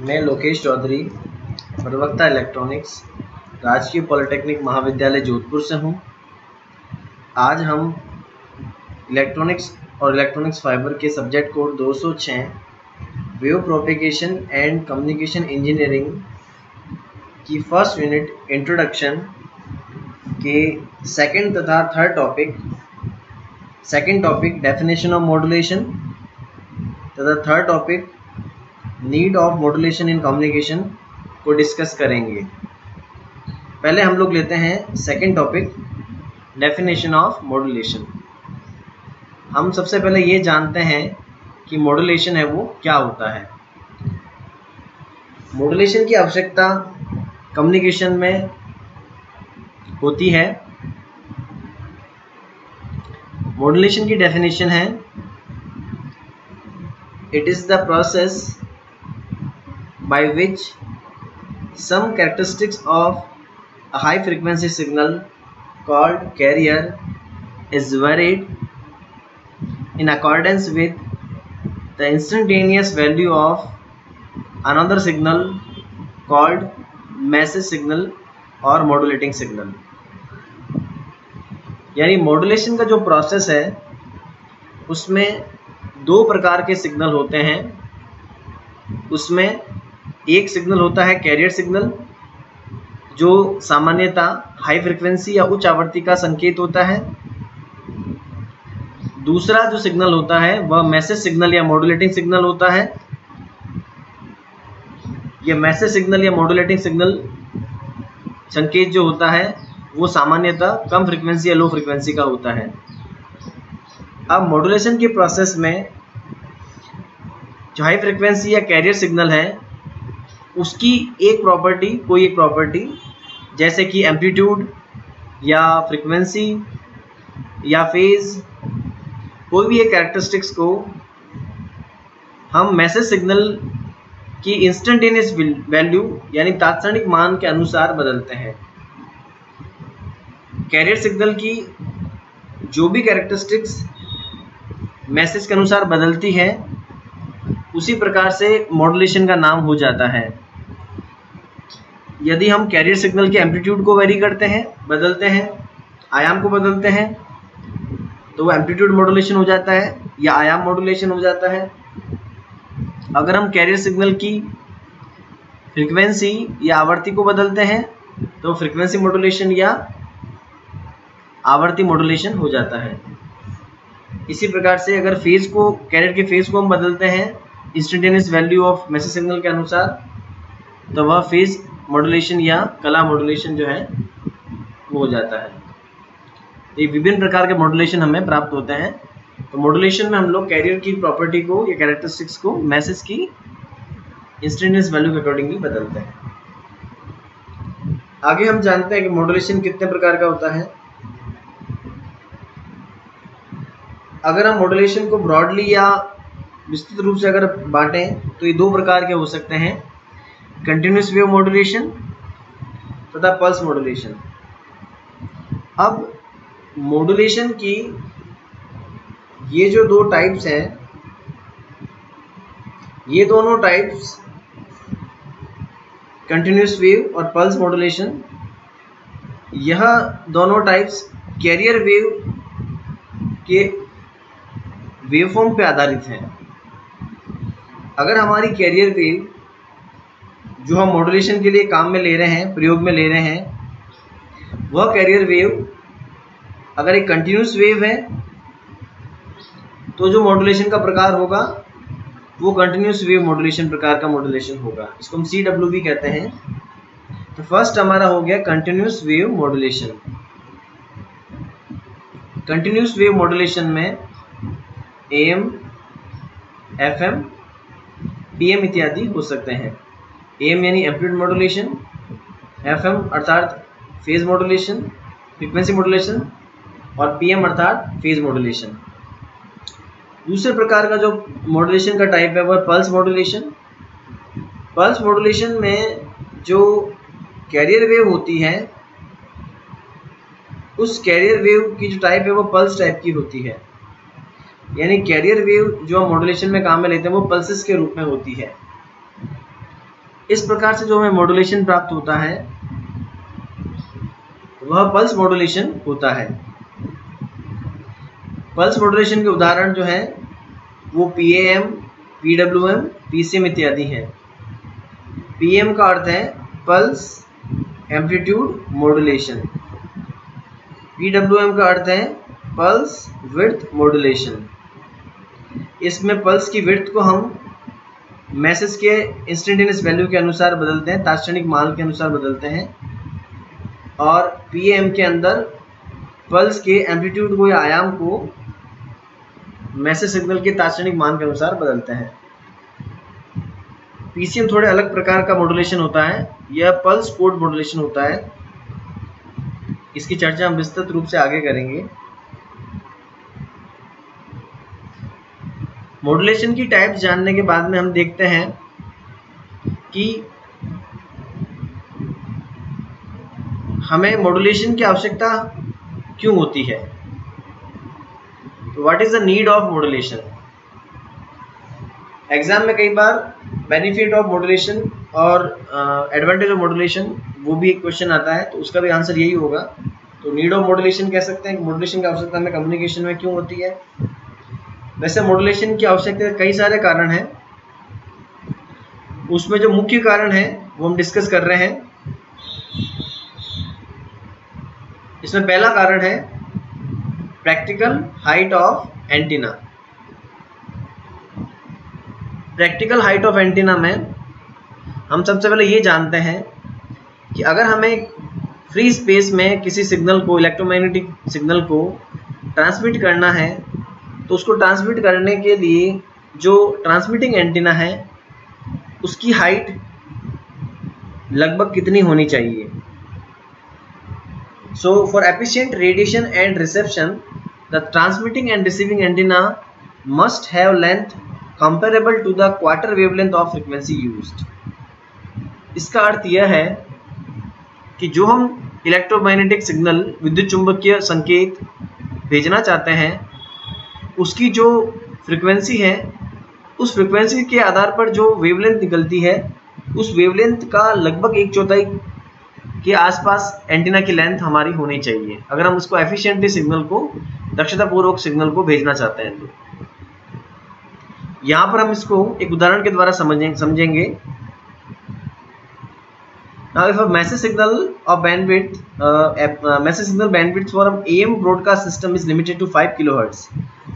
मैं लोकेश चौधरी, प्रवक्ता इलेक्ट्रॉनिक्स, राजकीय पॉलिटेक्निक महाविद्यालय जोधपुर से हूँ। आज हम इलेक्ट्रॉनिक्स और इलेक्ट्रॉनिक्स फाइबर के subject code 206 wave propagation and communication engineering की फर्स्ट यूनिट इंट्रोडक्शन के सेकंड तथा third topic definition of modulation तथा third topic need of modulation in communication को डिस्कस करेंगे। पहले हम लोग लेते हैं second topic definition of modulation. हम सबसे पहले ये जानते हैं कि मॉड्यूलेशन है वो क्या होता है। मॉड्यूलेशन की आवश्यकता कम्युनिकेशन में होती है। मॉड्यूलेशन की डेफिनेशन है, it is the process by which some characteristics of a high frequency signal called carrier is varied in accordance with the instantaneous value of another signal called message signal or modulating signal। यानी modulation का जो process है उसमें दो प्रकार के signal होते हैं। उसमें एक सिग्नल होता है कैरियर सिग्नल, जो सामान्यतः हाई फ्रिक्वेंसी या उच्च आवृत्ति का संकेत होता है। दूसरा जो सिग्नल होता है वह मैसेज सिग्नल या मॉड्यूलेटिंग सिग्नल होता है। यह मैसेज सिग्नल या मॉड्यूलेटिंग सिग्नल संकेत जो होता है वो सामान्यतः कम फ्रिक्वेंसी या लो फ्रिक्वेंसी का होता है। अब मॉड्यूलेशन के प्रोसेस में जो हाई फ्रिक्वेंसी या कैरियर सिग्नल है उसकी कोई एक प्रॉपर्टी जैसे कि एम्पलीट्यूड या फ्रीक्वेंसी या फेज, कोई भी एक कैरेक्टरिस्टिक्स को हम मैसेज सिग्नल की इंस्टेंटेनियस वैल्यू यानी तात्क्षणिक मान के अनुसार बदलते हैं। कैरियर सिग्नल की जो भी कैरेक्टरिस्टिक्स मैसेज के अनुसार बदलती है उसी प्रकार से मॉड्यूलेशन का नाम हो जाता है। यदि हम कैरियर सिग्नल के एम्पलीट्यूड को वेरी करते हैं, बदलते हैं, आयाम को बदलते हैं, तो वो एम्पलीट्यूड मॉड्यूलेशन हो जाता है या आयाम मॉड्यूलेशन हो जाता है। अगर हम कैरियर सिग्नल की फ्रीक्वेंसी या आवर्ती को बदलते हैं तो फ्रीक्वेंसी मॉड्यूलेशन या आवर्ती मॉड्यूलेशन हो जाता है। इसी प्रकार से अगर कैरियर के फेज को हम बदलते हैं instantaneous value of message signal के अनुसार, तो वह फेज मॉड्यूलेशन या कला मॉड्यूलेशन जो है वो हो जाता है। ये विभिन्न प्रकार के मॉड्यूलेशन हमें प्राप्त होते हैं। तो मॉड्यूलेशन में हम लोग कैरियर की प्रॉपर्टी को या कैरेक्टरिस्टिक्स को मैसेज की इंस्टेंटेनियस वैल्यू के अकॉर्डिंगली बदलते हैं। आगे हम जानते हैं कि मॉड्यूलेशन कितने प्रकार का होता है। अगर हम मॉड्यूलेशन को ब्रॉडली या विस्तृत रूप से अगर बांटें तो ये दो प्रकार के हो सकते हैं, कंटिन्यूस वेव मॉड्यूलेशन तथा पल्स मॉड्यूलेशन। अब मॉड्यूलेशन की ये जो दो टाइप्स हैं, ये दोनों टाइप्स कंटिन्यूस वेव और पल्स मॉड्यूलेशन, यह दोनों टाइप्स कैरियर वेव के वेवफॉर्म पे आधारित हैं। अगर हमारी कैरियर वेव जो हम मॉड्यूलेशन के लिए काम में ले रहे हैं, प्रयोग में ले रहे हैं, वह कैरियर वेव अगर एक कंटिन्यूस वेव है तो जो मॉड्यूलेशन का प्रकार होगा वो कंटिन्यूस वेव मॉड्यूलेशन प्रकार का मॉड्यूलेशन होगा। इसको हम CWB कहते हैं। तो फर्स्ट हमारा हो गया continuous wave modulation. Continuous wave modulation में AM, FM, PM इत्यादि हो सकते हैं। AM यानी एम्पलीट्यूड मॉड्यूलेशन, FM अर्थात फेज मॉड्यूलेशन, फ्रीक्वेंसी मॉड्यूलेशन और PM अर्थात फेज मॉड्यूलेशन। दूसरे प्रकार का जो मॉड्यूलेशन का टाइप है वह पल्स मॉड्यूलेशन। पल्स मॉड्यूलेशन में जो कैरियर वेव होती है उस कैरियर वेव की जो टाइप है वो पल्स टाइप की होती है। यानी कैरियर वेव जो हम मॉड्यूलेशन में काम में लेते हैं वो पल्सेस के रूप में होती है। इस प्रकार से जो हमें मॉड्यूलेशन प्राप्त होता है वह पल्स मॉड्यूलेशन होता है। पल्स मॉड्यूलेशन के उदाहरण जो है वो PAM, PWM, PCM इत्यादि हैं। PM का अर्थ है पल्स एम्पलीट्यूड मॉड्यूलेशन, PWM का अर्थ है पल्स विड्थ मॉड्यूलेशन। इसमें पल्स की विड्थ को हम मैसेज के इंस्टेंटेनियस वैल्यू के अनुसार बदलते हैं, तात्क्षणिक मान के अनुसार बदलते हैं, और PAM के अंदर पल्स के एम्पलीट्यूड को या आयाम को मैसेज सिग्नल के तात्क्षणिक मान के अनुसार बदलते हैं। PCM थोड़े अलग प्रकार का मॉड्यूलेशन होता है, यह पल्स कोड मॉड्यूलेशन होता है। इसकी चर्चा हम विस्तृत रूप से आगे करेंगे। मॉड्यूलेशन की टाइप्स जानने के बाद में हम देखते हैं कि हमें मॉड्यूलेशन की आवश्यकता क्यों होती है। तो what is the need of modulation. Exam में कई बार बेनिफिट ऑफ मॉड्यूलेशन और एडवांटेज ऑफ मॉड्यूलेशन वो भी एक क्वेश्चन आता है, तो उसका भी आंसर यही होगा। तो नीड ऑफ मॉड्यूलेशन कह सकते हैं, मॉड्यूलेशन की आवश्यकता हमें कम्युनिकेशन में क्यों होती है। वैसे मॉड्यूलेशन की आवश्यकता के कई सारे कारण हैं, उसमें जो मुख्य कारण है वो हम डिस्कस कर रहे हैं। इसमें पहला कारण है practical height of antenna. Practical height of antenna में हम सबसे पहले ये जानते हैं कि अगर हमें फ्री स्पेस में किसी सिग्नल को, इलेक्ट्रोमैग्नेटिक सिग्नल को ट्रांसमिट करना है, तो उसको ट्रांसमिट करने के लिए जो ट्रांसमिटिंग एंटीना है उसकी हाइट लगभग कितनी होनी चाहिए। So for efficient radiation and reception, the transmitting and receiving antenna must have length comparable to the quarter wavelength of frequency used. इसका अर्थ यह है कि जो हम इलेक्ट्रोमैग्नेटिक सिग्नल, विद्युत चुंबकीय संकेत भेजना चाहते हैं, उसकी जो फ्रीक्वेंसी है, उस फ्रीक्वेंसी के आधार पर जो वेवलेंथ निकलती है, उस वेवलेंथ का लगभग 1/4 के आसपास एंटीना की लेंथ हमारी होनी चाहिए, अगर हम उसको एफिशिएंटली सिग्नल को, दक्षतापूर्वक सिग्नल को भेजना चाहते हैं। तो यहाँ पर हम इसको एक उदाहरण के द्वारा समझेंगे। Now if a message signal of bandwidth, message signal bandwidth for an AM broadcast system is limited to 5 kHz.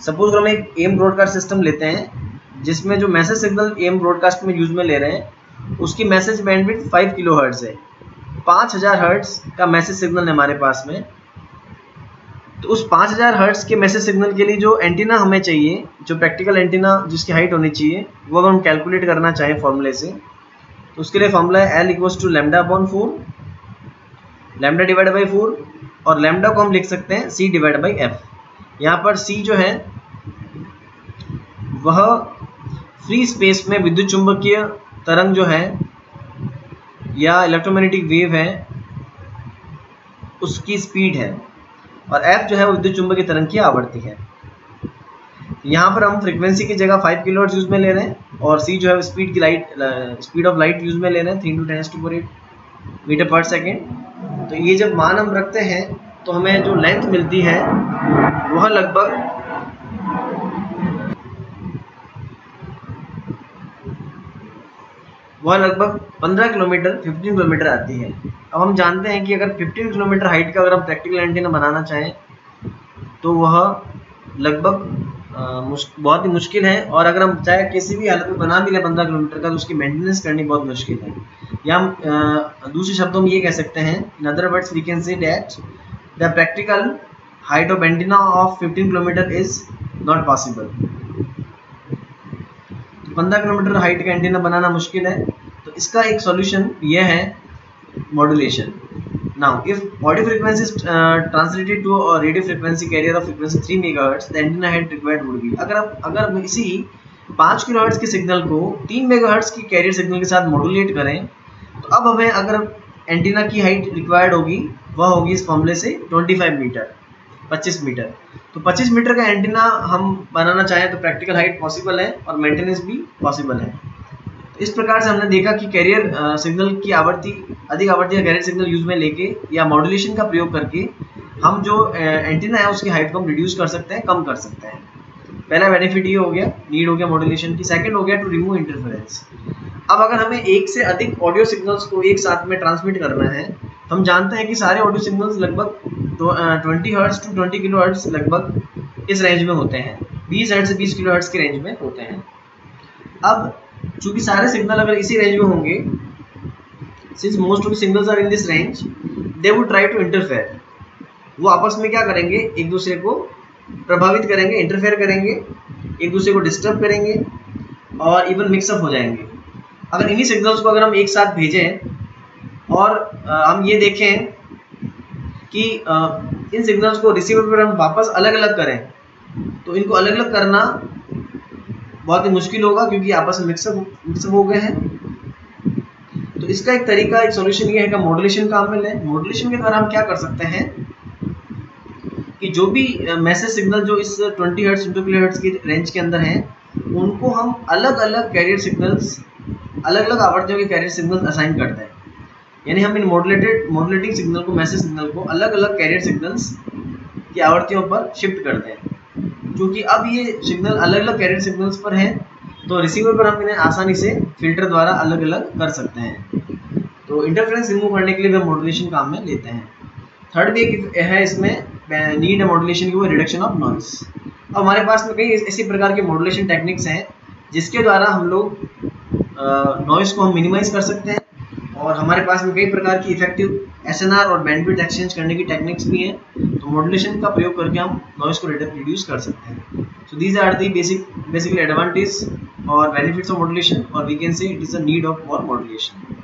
Suppose हम एक AM broadcast system लेते हैं जिसमें जो मैसेज सिग्नल AM ब्रॉडकास्ट में यूज में ले रहे हैं उसकी मैसेज बैंडविड्थ 5 kHz है। 5000 हर्ट्ज का मैसेज सिग्नल है हमारे पास में। तो उस 5000 हर्ट्ज के मैसेज सिग्नल के लिए जो एंटीना हमें चाहिए, जो प्रैक्टिकल एंटीना जिसकी हाइट होनी चाहिए, वो अगर हम कैलकुलेट करना चाहें फॉर्मूले से, तो उसके लिए फॉर्मूला है L = λ/4, λ/4, और लैम्डा को हम लिख सकते हैं C/F। यहाँ पर C जो है वह फ्री स्पेस में विद्युत चुंबकीय तरंग जो है या इलेक्ट्रोमैग्नेटिक वेव है उसकी स्पीड है, और F जो है वो विद्युत चुंबकीय तरंग की आवृत्ति है। यहाँ पर हम फ्रीक्वेंसी की जगह 5 kHz यूज में ले रहे हैं, और C जो है स्पीड ऑफ लाइट यूज में ले रहे हैं 3 × 10⁸ मीटर/सेकेंड। तो ये जब मान हम रखते हैं तो हमें जो लेंथ मिलती है वह लगभग 15 किलोमीटर, 15 किलोमीटर आती है। अब हम जानते हैं कि अगर 15 किलोमीटर हाइट का अगर हम प्रैक्टिकल एंटीना बनाना चाहें तो वह लगभग बहुत ही मुश्किल है, और अगर हम चाहे किसी भी हालत में बना भी लें 15 किलोमीटर का, तो उसकी मेंटेनेंस करनी बहुत मुश्किल है। या हम दूसरे शब्दों में ये कह सकते हैं, in other words we can say that the practical height of antenna of 15 kilometre is not possible. 15 kilometre height का एंटीना बनाना मुश्किल है, तो इसका एक सॉल्यूशन यह है modulation. Now, if audio frequency is translated to a radio frequency carrier of frequency 3 MHz, the antenna height required would be, अगर इसी 5 kHz के सिग्नल को 3 MHz की कैरियर सिग्नल के साथ मॉड्यूलेट करें, तो अब हमें अगर एंटीना की हाइट रिक्वायर्ड होगी वह होगी इस फॉर्मूले से 25 मीटर, 25 मीटर। तो 25 मीटर का एंटीना हम बनाना चाहें तो प्रैक्टिकल हाइट पॉसिबल है और मेंटेनेंस भी पॉसिबल है। इस प्रकार से हमने देखा कि कैरियर सिग्नल की आवृत्ति, अधिक आवृत्ति का कैरियर सिग्नल यूज में लेके या मॉड्यूलेशन का प्रयोग करके हम जो एंटीना है उसकी हाइट को हम रिड्यूस कर सकते हैं, कम कर सकते हैं। पहला बेनिफिट ये हो गया, नीड हो गया मॉड्यूलेशन की। सेकंड हो गया टू रिमूव इंटरफेरेंस। अब अगर हमें एक से अधिक ऑडियो सिग्नल्स को एक साथ में ट्रांसमिट करना है, हम जानते हैं कि सारे ऑडियो सिग्नल्स लगभग 20 हर्ट्ज टू 20 किलो हर्ट्ज लगभग इस रेंज में होते हैं, 20 हर्ट्ज से 20 किलो हर्ट्ज के रेंज में होते हैं। अब चूंकि सारे सिग्नल अगर इसी रेंज में होंगे, since most of the signals are in this range, they would try to interfere. वो आपस में क्या करेंगे, एक दूसरे को प्रभावित करेंगे, इंटरफेयर करेंगे, एक दूसरे को डिस्टर्ब करेंगे और इवन मिक्सअप हो जाएंगे। अगर इन्हीं सिग्नल्स को अगर हम एक साथ भेजें और हम ये देखें कि इन सिग्नल्स को रिसीवर पर हम वापस अलग अलग करें, तो इनको अलग अलग करना बहुत ही मुश्किल होगा क्योंकि आपस में मिक्सअप हो गए हैं। तो इसका एक तरीका, एक सॉल्यूशन ये है कि मॉड्यूलेशन काम में लें। मॉड्यूलेशन के द्वारा हम क्या कर सकते हैं कि जो भी मैसेज सिग्नल जो इस 20 हर्ट्ज 2 किलो हर्ट्ज की रेंज के अंदर हैं, उनको हम अलग अलग कैरियर सिग्नल्स, अलग अलग आवृत्तियों के कैरियर सिग्नल्स असाइन करते हैं। यानी हम इन मॉड्यूलेटिंग सिग्नल को, मैसेज सिग्नल को अलग अलग कैरियर सिग्नल्स की आवृत्तियों पर शिफ्ट करते हैं। क्योंकि अब ये सिग्नल अलग अलग कैरियर सिग्नल्स पर हैं, तो रिसीवर पर हम इन्हें आसानी से फिल्टर द्वारा अलग अलग कर सकते हैं। तो इंटरफेरेंस रिमूव करने के लिए हम मॉड्यूलेशन काम में लेते हैं। थर्ड भी एक है इसमें नीड है मॉड्यूलेशन की, वो रिडक्शन ऑफ नॉइस। अब हमारे पास में कई ऐसी प्रकार के मॉड्यूलेशन टेक्निक्स हैं जिसके द्वारा हम लोग नॉइस को हम मिनिमाइज कर सकते हैं, और हमारे पास में कई प्रकार की इफेक्टिव एसएनआर और बैंडविड्थ एक्सचेंज करने की टेक्निक्स भी हैं। तो मॉड्यूलेशन का प्रयोग करके हम नॉइस को रिड्यूस कर सकते हैं। So these are the basically advantage और बेनिफिट्स ऑफ मॉड्यूलेशन, और we can say it is a need of more modulation.